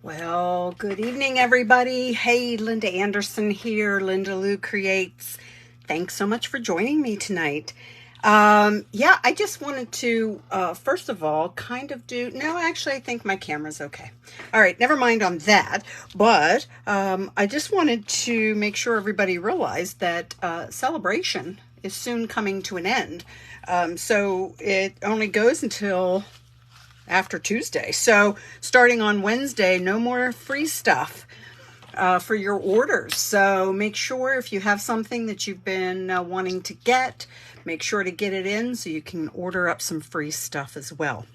Well, good evening, everybody. Hey, Linda Anderson here, Linda Lou Creates. Thanks so much for joining me tonight. I just wanted to, first of all, I think my camera's okay. All right, never mind on that. But I just wanted to make sure everybody realized that Saleabration is soon coming to an end. So it only goes until after Tuesday. So starting on Wednesday, no more free stuff for your orders. So make sure if you have something that you've been wanting to get, make sure to get it in so you can order up some free stuff as well.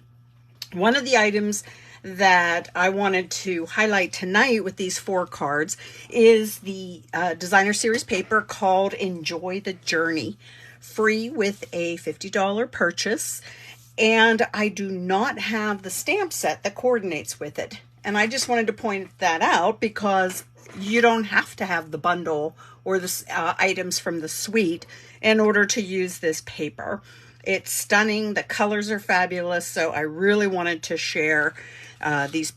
One of the items that I wanted to highlight tonight with these 4 cards is the designer series paper called Enjoy the Journey, free with a $50 purchase. And I do not have the stamp set that coordinates with it. And I just wanted to point that out because you don't have to have the bundle or the items from the suite in order to use this paper. It's stunning. The colors are fabulous. So I really wanted to share these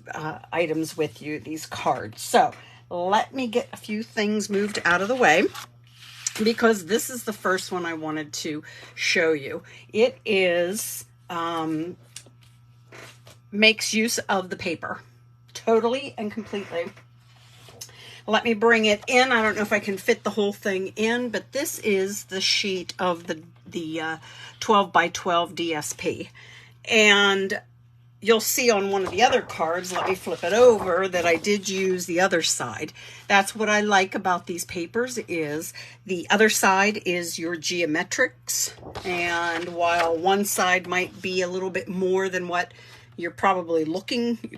items with you, these cards. So let me get a few things moved out of the way, because this is the first one I wanted to show you. It is makes use of the paper totally and completely. Let me bring it in. I don't know if I can fit the whole thing in, but this is the sheet of the 12 by 12 DSP. And you'll see on one of the other cards, let me flip it over, that I did use the other side. That's what I like about these papers, is the other side is your geometrics. And while one side might be a little bit more than what you're probably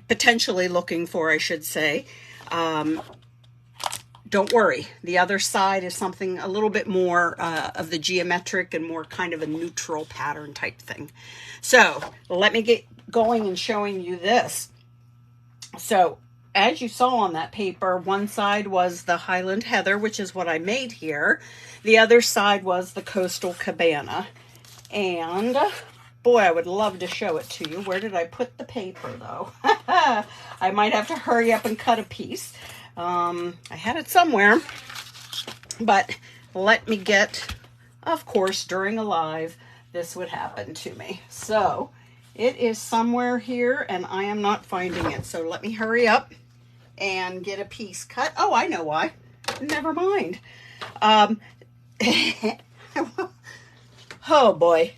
potentially looking for, I should say, don't worry. The other side is something a little bit more of the geometric and more kind of a neutral pattern type thing. So let me get going and showing you this. So as you saw on that paper, one side was the Highland Heather, which is what I made here. The other side was the Coastal Cabana. And boy, I would love to show it to you. Where did I put the paper though? I might have to hurry up and cut a piece. I had it somewhere, but let me get, of course, during a live, this would happen to me. So it is somewhere here and I am not finding it. So let me hurry up and get a piece cut. Oh, I know why. Never mind. Oh boy.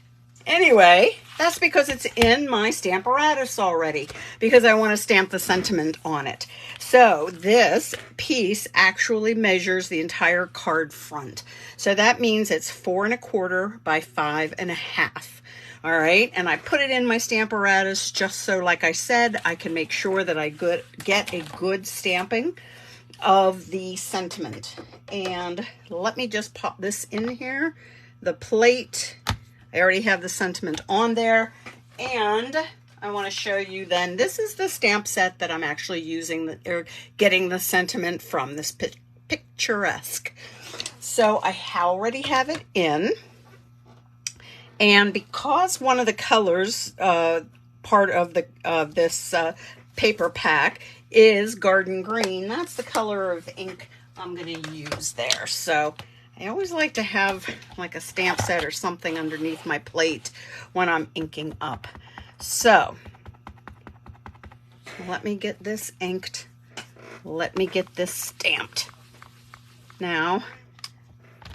Anyway, that's because it's in my Stamparatus already, because I want to stamp the sentiment on it. So this piece actually measures the entire card front. So that means it's 4 1/4 by 5 1/2. All right. And I put it in my Stamparatus just so, like I said, I can make sure that I get a good stamping of the sentiment. And let me just pop this in here. The plate, I already have the sentiment on there, and I want to show you then, this is the stamp set that I'm actually using, or getting the sentiment from, this picturesque. So I already have it in, and because one of the colors, part of this paper pack is garden green, that's the color of ink I'm going to use there. So I always like to have like a stamp set or something underneath my plate when I'm inking up. So let me get this inked. Let me get this stamped. Now,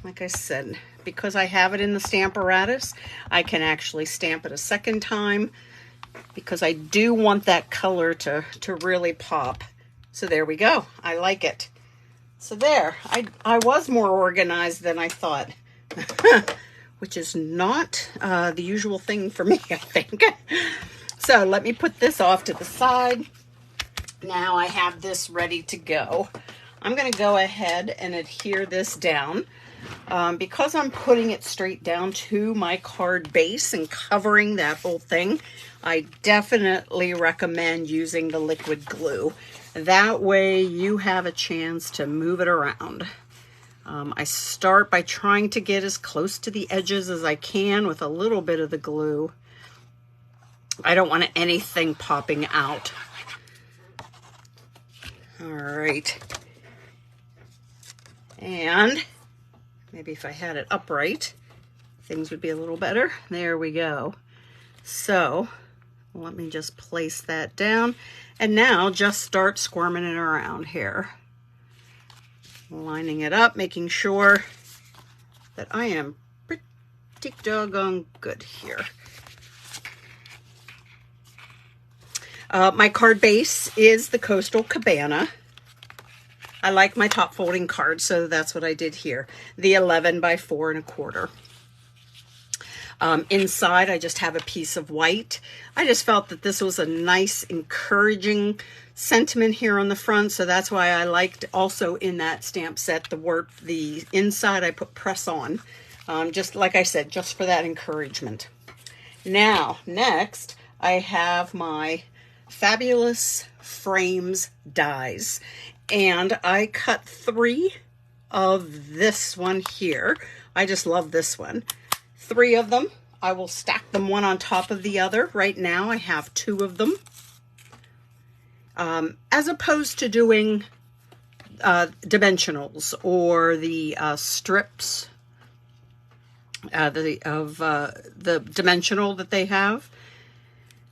like I said, because I have it in the Stamparatus, I can actually stamp it a second time, because I do want that color to really pop. So there we go. I like it. So there, I was more organized than I thought, which is not the usual thing for me, I think. So let me put this off to the side. Now I have this ready to go. I'm going to go ahead and adhere this down. Because I'm putting it straight down to my card base and covering that whole thing, I definitely recommend using the liquid glue. That way you have a chance to move it around. I start by trying to get as close to the edges as I can with a little bit of the glue. I don't want anything popping out. All right. And maybe if I had it upright, things would be a little better. There we go. So let me just place that down. And now just start squirming it around here. Lining it up, making sure that I am pretty doggone good here. My card base is the Coastal Cabana. I like my top folding card, so that's what I did here. The 11 by 4 1/4. Inside, I just have a piece of white. I just felt that this was a nice, encouraging sentiment here on the front, so that's why I liked also in that stamp set the inside I put press on, just like I said, just for that encouragement. Now, next, I have my Fabulous Frames dies, and I cut 3 of this one here. I just love this one. 3 of them. I will stack them one on top of the other. Right now I have 2 of them. As opposed to doing dimensionals or the strips of the dimensional that they have.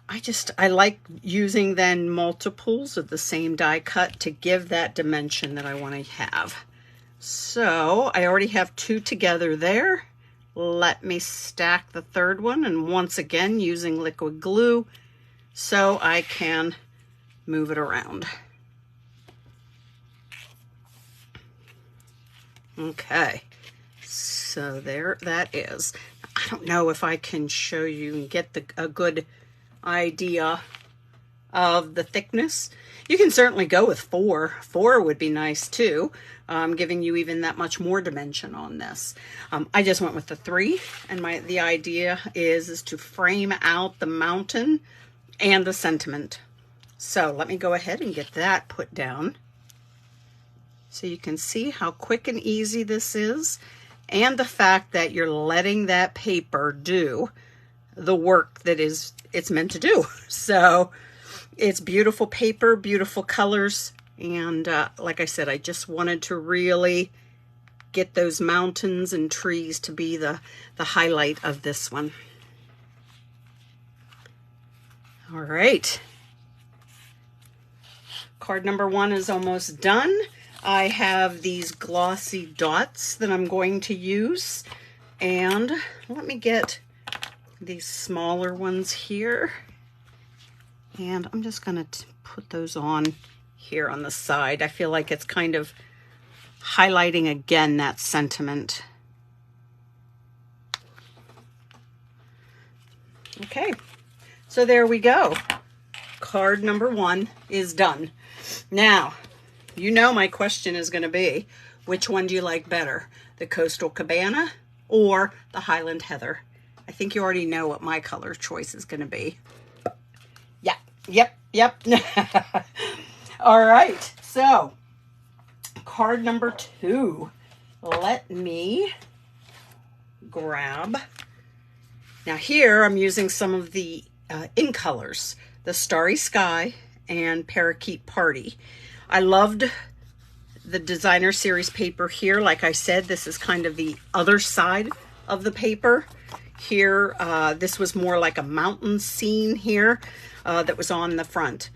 I like using then multiples of the same die cut to give that dimension that I want to have. So I already have 2 together there. Let me stack the 3rd one, and once again using liquid glue so I can move it around. Okay, so there that is. I don't know if I can show you and get a good idea of the thickness. You can certainly go with 4. 4 would be nice too, giving you even that much more dimension on this. I just went with the 3, and the idea is to frame out the mountain and the sentiment. So let me go ahead and get that put down so you can see how quick and easy this is, and the fact that you're letting that paper do the work that it's meant to do. So it's beautiful paper, beautiful colors, and like I said, I just wanted to really get those mountains and trees to be the highlight of this one. All right. Card number 1 is almost done. I have these glossy dots that I'm going to use, and let me get these smaller ones here, and I'm just going to put those on here on the side. I feel like it's kind of highlighting again that sentiment. Okay, so there we go. Card number 1 is done. Now, you know my question is going to be, which one do you like better? The Coastal Cabana or the Highland Heather? I think you already know what my color choice is going to be. Yeah, yep. All right, so card number 2. Let me grab. Now here I'm using some of the in colors, the Starry Sky and Parakeet Party. I loved the designer series paper here. Like I said, this is kind of the other side of the paper. Here, this was more like a mountain scene here that was on the front.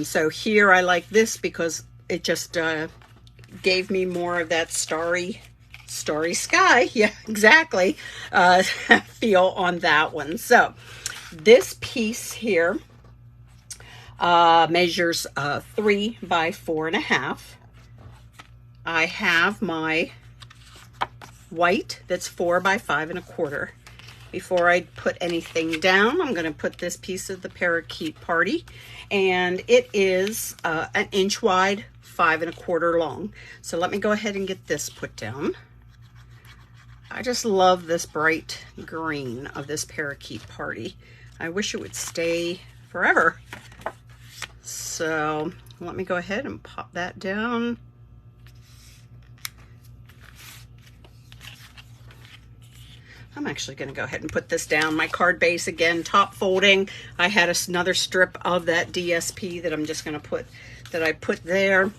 So here I like this because it just gave me more of that starry sky. Yeah, exactly. Feel on that one. So this piece here measures 3 by 4 1/2. I have my white that's 4 by 5 1/4. Before I put anything down, I'm going to put this piece of the Parakeet Party, and it is 1 inch wide, 5 1/4 long. So let me go ahead and get this put down. I just love this bright green of this Parakeet Party. I wish it would stay forever. So let me go ahead and pop that down. I'm actually going to go ahead and put this down. My card base again, top folding. I had another strip of that DSP that I'm just going to put, that I put there.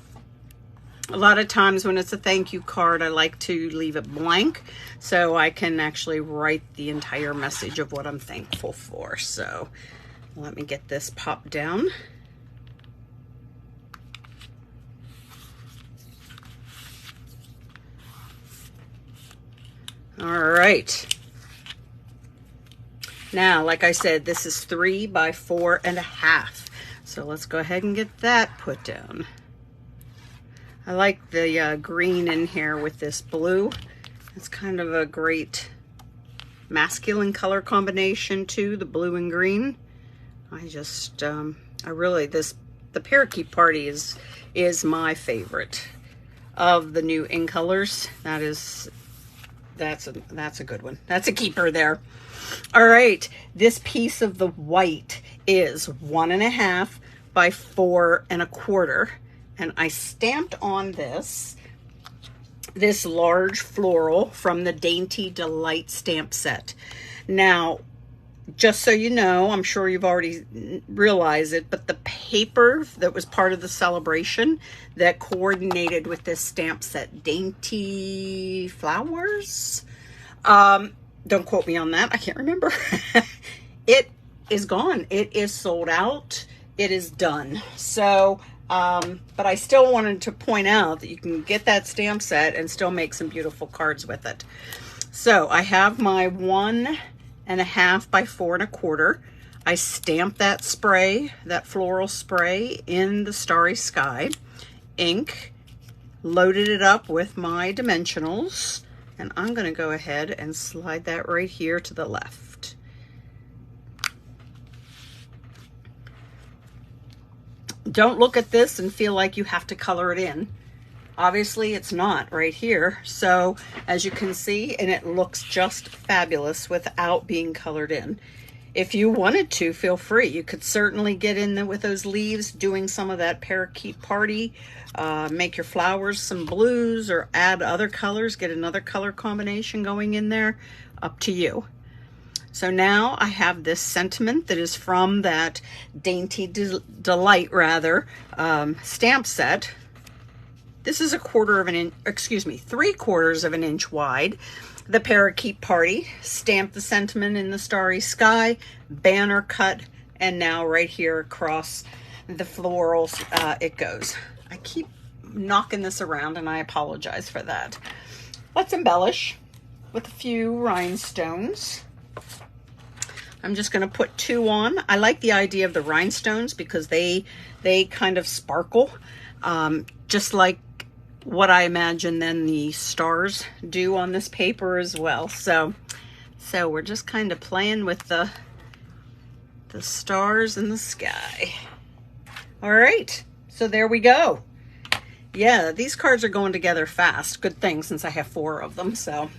A lot of times when it's a thank you card, I like to leave it blank so I can actually write the entire message of what I'm thankful for. So let me get this popped down. All right. Now, like I said, this is 3 by 4.5. So let's go ahead and get that put down. I like the green in here with this blue. It's kind of a great masculine color combination too, the blue and green. I just, the Parakeet Party is my favorite of the new in colors. That's a good one. That's a keeper there. All right, this piece of the white is 1.5 by 4.25, and I stamped on this large floral from the Dainty Delight stamp set. Now, just so you know, I'm sure you've already realized it, but the paper that was part of the celebration that coordinated with this stamp set, Dainty Flowers, don't quote me on that. I can't remember. It is gone. It is sold out. It is done. So, but I still wanted to point out that you can get that stamp set and still make some beautiful cards with it. So I have my 1.5 by 4.25. I stamped that spray, that floral spray, in the Starry Sky ink, loaded it up with my dimensionals, and I'm going to go ahead and slide that right here to the left. Don't look at this and feel like you have to color it in. Obviously it's not right here. So as you can see, and it looks just fabulous without being colored in. If you wanted to, feel free. You could certainly get in there with those leaves, doing some of that Parakeet Party, make your flowers some blues or add other colors, get another color combination going in there, up to you. So now I have this sentiment that is from that Dainty Delight stamp set. This is 3/4 of an inch wide. The Parakeet Party, stamped the sentiment in the Starry Sky, banner cut, and now right here across the florals it goes. I keep knocking this around and I apologize for that. Let's embellish with a few rhinestones. I'm just going to put 2 on. I like the idea of the rhinestones because they kind of sparkle, just like what I imagine then the stars do on this paper as well. So we're just kind of playing with the stars in the sky. All right, so there we go. Yeah, these cards are going together fast. Good thing since I have 4 of them. So,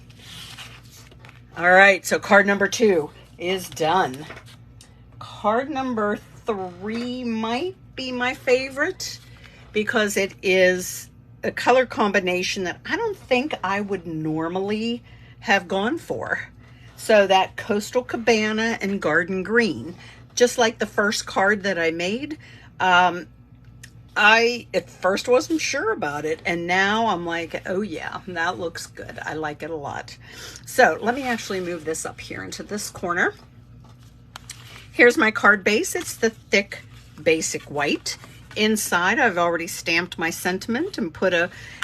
all right, so card number 2 is done. Card number 3 might be my favorite because it is a color combination that I don't think I would normally have gone for. So that Coastal Cabana and Garden Green, just like the first card that I made, I at first wasn't sure about it, and now I'm like, oh yeah, that looks good. I like it a lot. So let me actually move this up here into this corner. Here's my card base. It's the thick basic white. Inside, I've already stamped my sentiment and put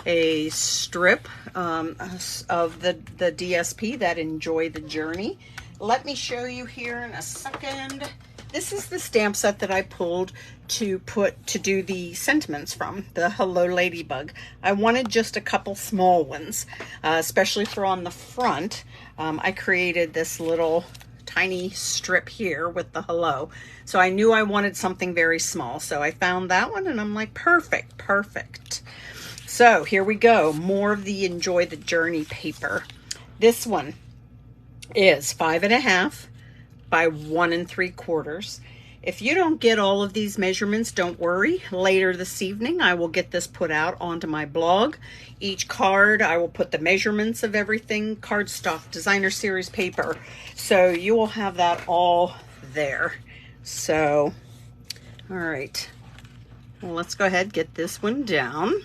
a strip of the DSP, that Enjoy the Journey. Let me show you here in a second. This is the stamp set that I pulled to do the sentiments from, the Hello Ladybug. I wanted just a couple small ones, especially for on the front. I created this little tiny strip here with the hello. So I knew I wanted something very small. So I found that one and I'm like, perfect. So here we go. More of the Enjoy the Journey paper. This one is 5.5 by 1 3/4. If you don't get all of these measurements, don't worry. Later this evening, I will get this put out onto my blog. Each card, I will put the measurements of everything, cardstock, designer series paper. So you will have that all there. So, all right. Well, let's go ahead and get this one down.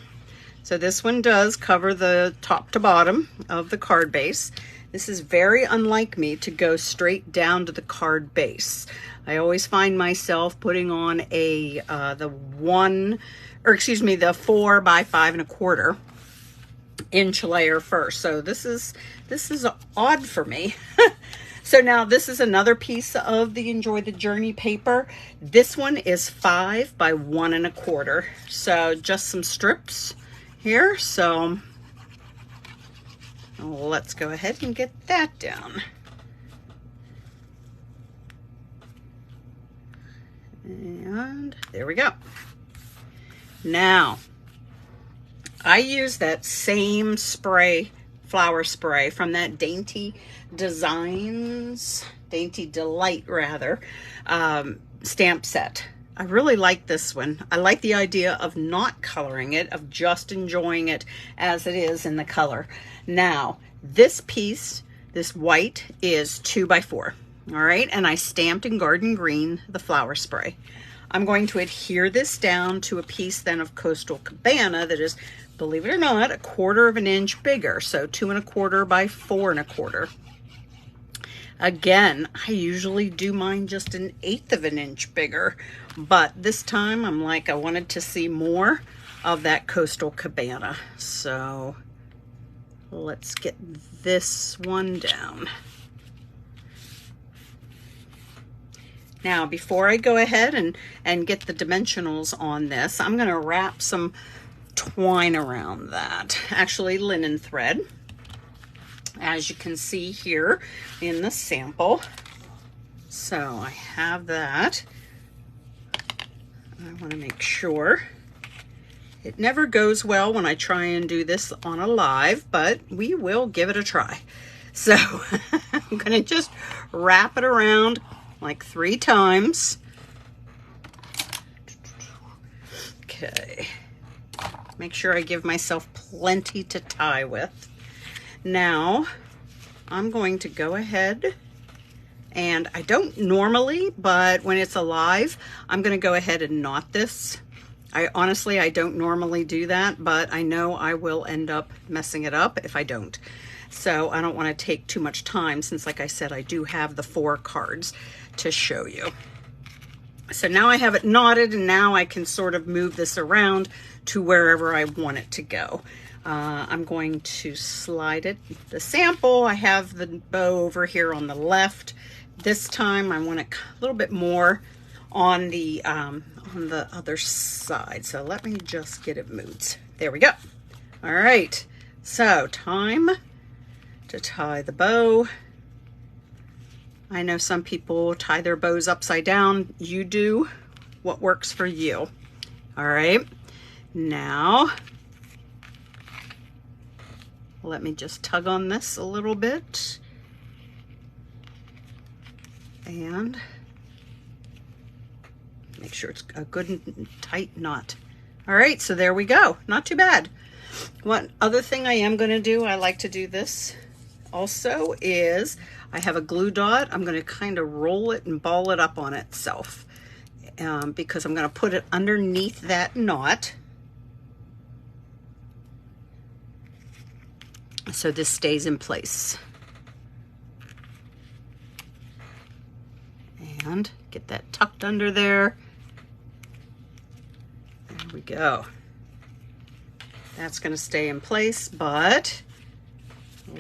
So this one does cover the top to bottom of the card base. This is very unlike me to go straight down to the card base. I always find myself putting on the 4 by 5 1/4 inch layer first. So this is odd for me. So now this is another piece of the Enjoy the Journey paper. This one is 5 by 1 1/4. So just some strips here. So let's go ahead and get that down. And there we go. Now, I use that same spray, flower spray from that Dainty Delight rather, stamp set. I really like this one. I like the idea of not coloring it, of just enjoying it as it is in the color. Now, this piece, this white, is 2 by 4. All right, and I stamped in garden green the flower spray. I'm going to adhere this down to a piece then of Coastal Cabana that is, believe it or not, 1/4 inch bigger. So 2 1/4 by 4 1/4. Again, I usually do mine just 1/8 inch bigger, but this time I'm like, I wanted to see more of that Coastal Cabana. So let's get this one down. Now, before I go ahead and get the dimensionals on this, I'm going to wrap some twine around that. Actually, linen thread, as you can see here in the sample. So I have that. I want to make sure. It never goes well when I try and do this on a live, but we will give it a try. So I'm going to just wrap it around like 3 times. Okay. Make sure I give myself plenty to tie with. Now, I'm going to go ahead, and I don't normally, but when it's alive, I'm going to go ahead and knot this. I don't normally do that, but I know I will end up messing it up if I don't. So I don't want to take too much time since, like I said, I do have the 4 cards to show you. So now I have it knotted, and now I can sort of move this around to wherever I want it to go. I'm going to slide it. The sample, I have the bow over here on the left. This time I want it a little bit more on the other side. So let me just get it moved. There we go. All right. So time to tie the bow. I know some people tie their bows upside down. You do what works for you. All right. Now, let me just tug on this a little bit. And make sure it's a good and tight knot. All right, so there we go. Not too bad. One other thing I am going to do, I like to do this also, is I have a glue dot. I'm going to kind of roll it and ball it up on itself because I'm going to put it underneath that knot. So this stays in place. And get that tucked under there. There we go. That's going to stay in place, but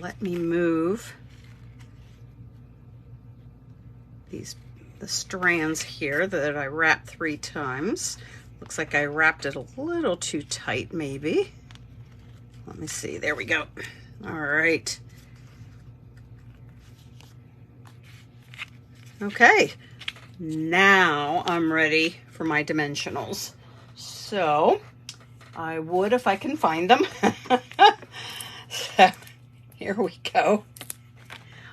let me move the strands here that I wrapped 3 times. Looks like I wrapped it a little too tight, maybe. Let me see. There we go. All right. Okay. Now I'm ready for my dimensionals. So I would if I can find them. So here we go.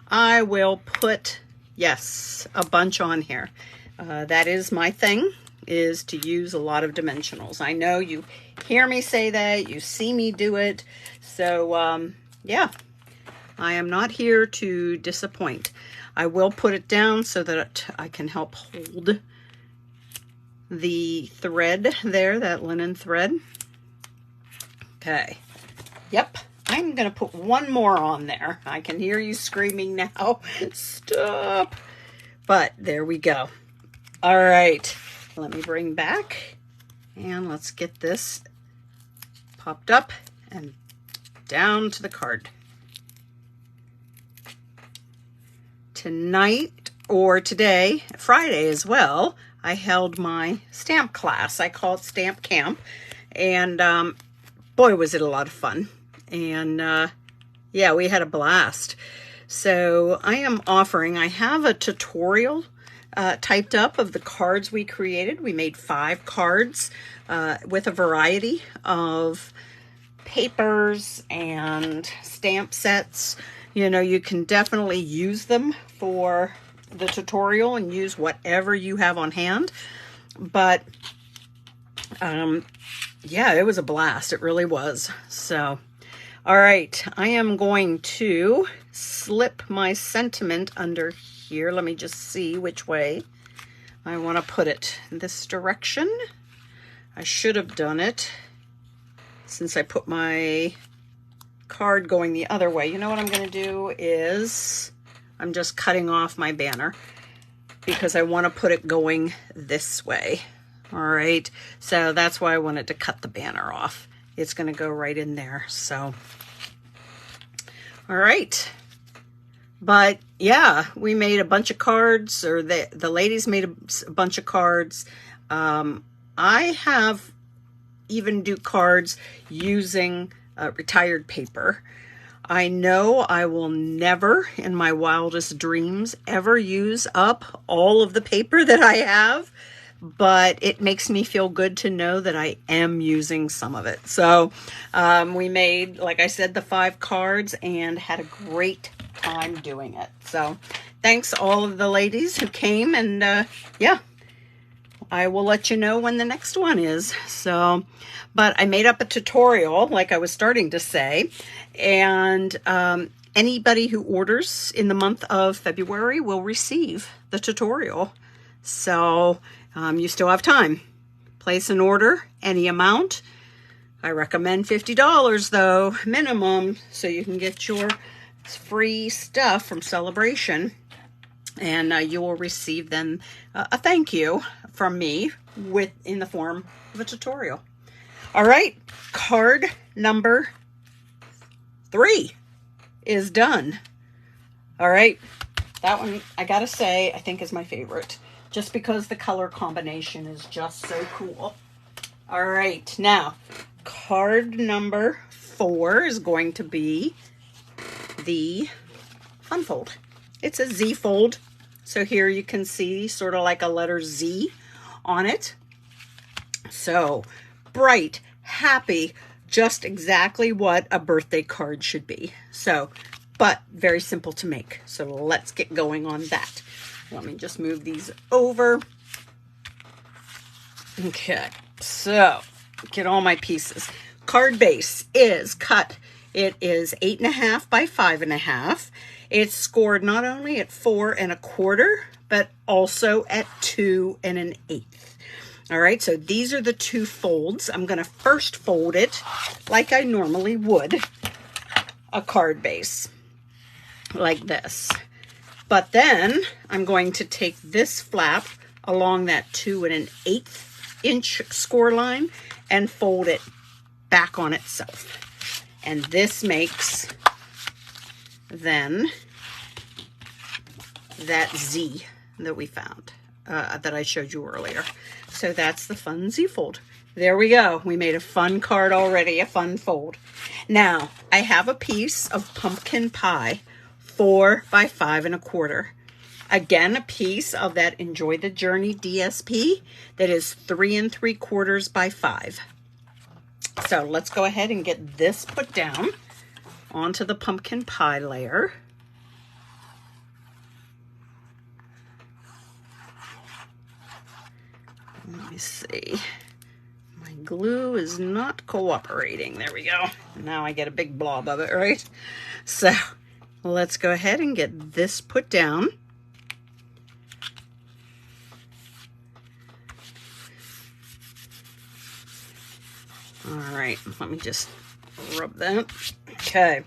I will put, yes, a bunch on here. That is my thing, is to use a lot of dimensionals. I know you hear me say that, you see me do it. So yeah, I am not here to disappoint. I will put it down so that I can help hold the thread there, that linen thread. Okay. Yep. I'm going to put one more on there. I can hear you screaming now. Stop. But there we go. All right. Let me bring back and let's get this popped up and down to the card. Tonight, or today, Friday as well, I held my stamp class. I call it Stamp Camp. And boy, was it a lot of fun. And yeah, we had a blast. So I have a tutorial typed up of the cards we created. We made 5 cards with a variety of papers and stamp sets. You know, you can definitely use them for the tutorial and use whatever you have on hand. But yeah, it was a blast. It really was. So, all right, I am going to slip my sentiment under here. Let me just see which way I want to put it. This direction. I should have done it since I put my card going the other way. You know what I'm going to do is I'm just cutting off my banner because I want to put it going this way. All right, so that's why I wanted to cut the banner off. It's going to go right in there. So, all right. But yeah, we made a bunch of cards, or the ladies made a bunch of cards. I have even do cards using retired paper. I know I will never in my wildest dreams ever use up all of the paper that I have, but it makes me feel good to know that I am using some of it. So we made, like I said, the 5 cards and had a great time doing it. So thanks all of the ladies who came, and yeah, I will let you know when the next one is. So, but I made up a tutorial, like I was starting to say, and anybody who orders in the month of February will receive the tutorial. So you still have time. Place an order, any amount. I recommend $50 though, minimum, so you can get your free stuff from Saleabration, and you will receive then a thank you from me in the form of a tutorial. All right, card number 3 is done. All right, that one, I gotta say, I think is my favorite, just because the color combination is just so cool. All right, now card number 4 is going to be the fun fold. It's a Z fold. So here you can see sort of like a letter Z on it. So bright, happy, just exactly what a birthday card should be. So, but very simple to make. So let's get going on that. Let me just move these over. Okay, so get all my pieces. Card base is cut. It is 8.5 by 5.5. It's scored not only at 4 1/4, but also at 2 1/8. All right, so these are the 2 folds. I'm going to first fold it like I normally would a card base, like this. But then I'm going to take this flap along that 2 1/8 inch score line and fold it back on itself. And this makes then that Z that we found, that I showed you earlier. So that's the fun Z fold. There we go. We made a fun card already, a fun fold. Now, I have a piece of pumpkin pie, 4 by 5 1/4. Again, a piece of that Enjoy the Journey DSP that is 3 3/4 by 5. So let's go ahead and get this put down onto the pumpkin pie layer. me see. My glue is not cooperating. There we go. Now I get a big blob of it, right? So let's go ahead and get this put down. All right, let me just rub that. Okay,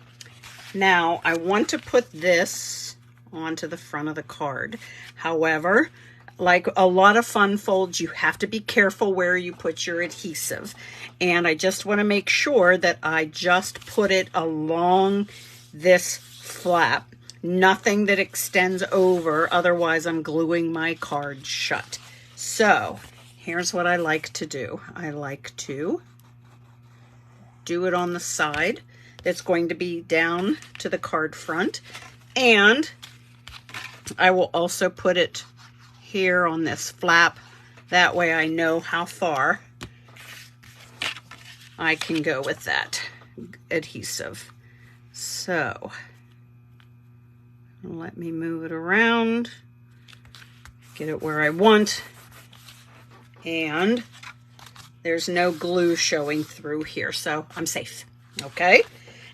now I want to put this onto the front of the card. However, like a lot of fun folds, you have to be careful where you put your adhesive. And I just want to make sure that I just put it along this flap. Nothing that extends over, otherwise I'm gluing my card shut. So here's what I like to do. I like to do it on the side that's going to be down to the card front, and I will also put it here on this flap. That way I know how far I can go with that adhesive. So let me move it around, get it where I want, and there's no glue showing through here, so I'm safe. Okay,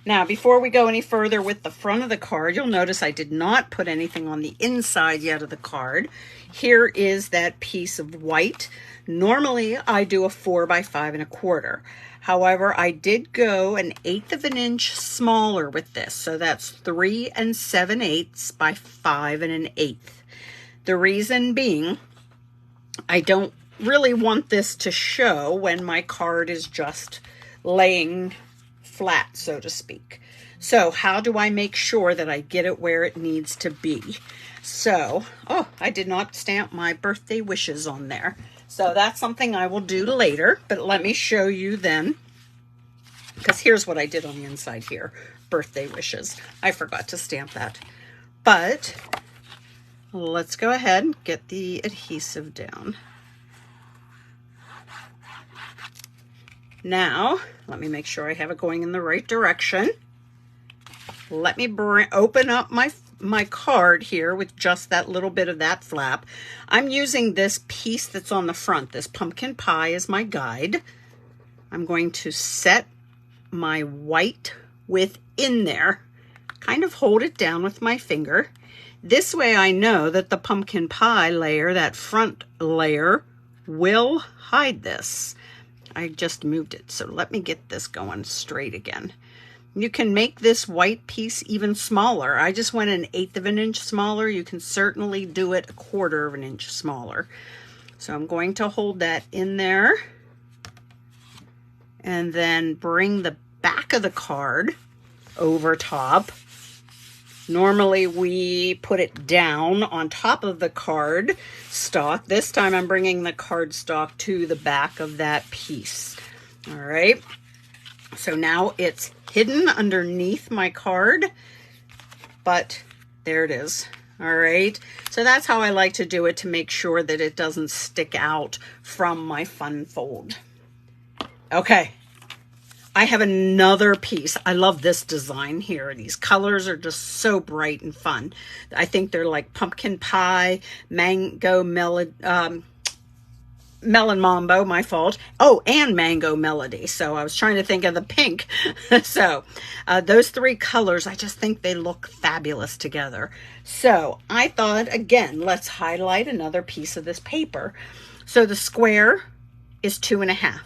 now before we go any further with the front of the card, you'll notice I did not put anything on the inside yet of the card. Here is that piece of white. Normally I do a 4 by 5 1/4. However, I did go 1/8 of an inch smaller with this, so that's 3 7/8 by 5 1/8. The reason being, I don't really want this to show when my card is just laying flat, so to speak. So how do I make sure that I get it where it needs to be? So, oh, I did not stamp my birthday wishes on there. So that's something I will do later, but let me show you then, because here's what I did on the inside here. Birthday wishes. I forgot to stamp that. But let's go ahead and get the adhesive down. Now, let me make sure I have it going in the right direction. Let me open up my card here with just that little bit of that flap. I'm using this piece that's on the front. This pumpkin pie is my guide. I'm going to set my white within there, kind of hold it down with my finger. This way I know that the pumpkin pie layer, that front layer, will hide this. I just moved it, so let me get this going straight again. You can make this white piece even smaller. I just went 1/8 of an inch smaller. You can certainly do it 1/4 of an inch smaller. So I'm going to hold that in there and then bring the back of the card over top. Normally we put it down on top of the card stock. This time I'm bringing the card stock to the back of that piece. All right. So now it's hidden underneath my card, but there it is. All right. So that's how I like to do it, to make sure that it doesn't stick out from my fun fold. Okay. I have another piece. I love this design here. These colors are just so bright and fun. I think they're like pumpkin pie, mango melon mambo, my fault. Oh, and mango melody. So I was trying to think of the pink. So those three colors, I just think they look fabulous together. So I thought, again, let's highlight another piece of this paper. So the square is 2 1/2.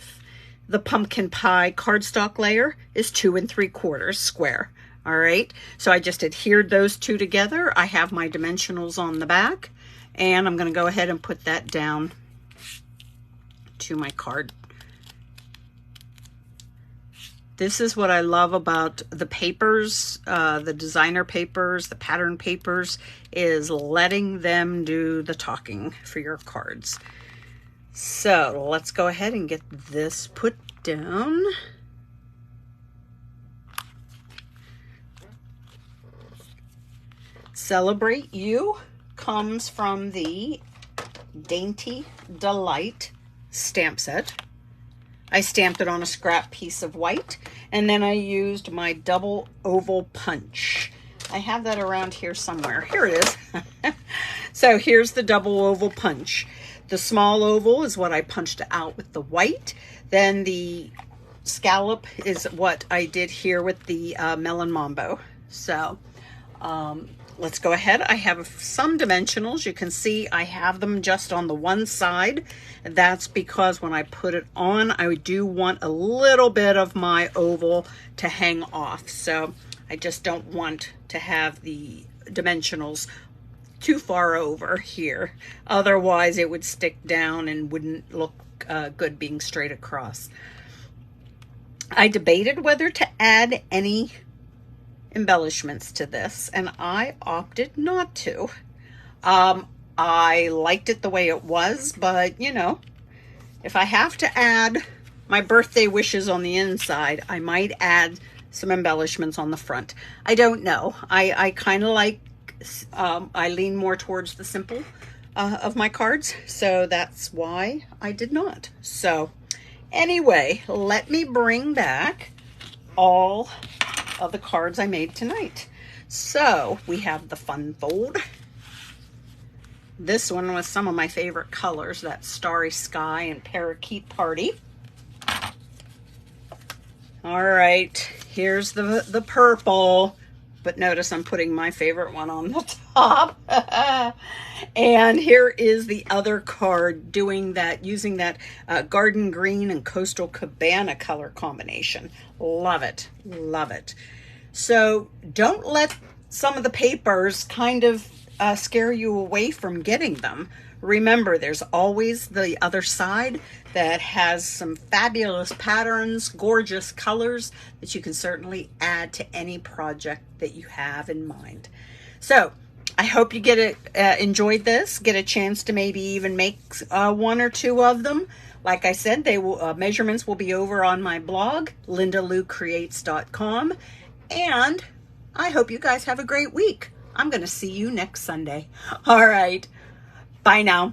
The pumpkin pie cardstock layer is 2 3/4 square. All right. So I just adhered those two together. I have my dimensionals on the back, and I'm going to go ahead and put that down to my card. This is what I love about the papers, the designer papers, the pattern papers, is letting them do the talking for your cards. So let's go ahead and get this put down. Celebrate You comes from the Dainty Delight stamp set. I stamped it on a scrap piece of white, and then I used my double oval punch. I have that around here somewhere. Here it is. So here's the double oval punch. The small oval is what I punched out with the white. Then the scallop is what I did here with the melon mambo. So let's go ahead. I have some dimensionals. You can see I have them just on the one side. That's because when I put it on, I do want a little bit of my oval to hang off. So I just don't want to have the dimensionals too far over here. Otherwise it would stick down and wouldn't look good being straight across. I debated whether to add any embellishments to this, and I opted not to. I liked it the way it was, but you know, if I have to add my birthday wishes on the inside, I might add some embellishments on the front. I don't know. I kind of like, I lean more towards the simple of my cards, so that's why I did not. So anyway, let me bring back all of the cards I made tonight. So we have the fun fold. This one was some of my favorite colors, that Starry Sky and Parakeet Party. All right, here's the purple, but notice I'm putting my favorite one on the top. And here is the other card doing that, using that garden green and coastal cabana color combination. Love it, love it. So don't let some of the papers kind of scare you away from getting them. Remember, there's always the other side that has some fabulous patterns, gorgeous colors that you can certainly add to any project that you have in mind. So I hope you enjoyed this, get a chance to maybe even make one or two of them. Like I said, they will measurements will be over on my blog, lindalucreates.com. And I hope you guys have a great week. I'm going to see you next Sunday. All right. Bye now.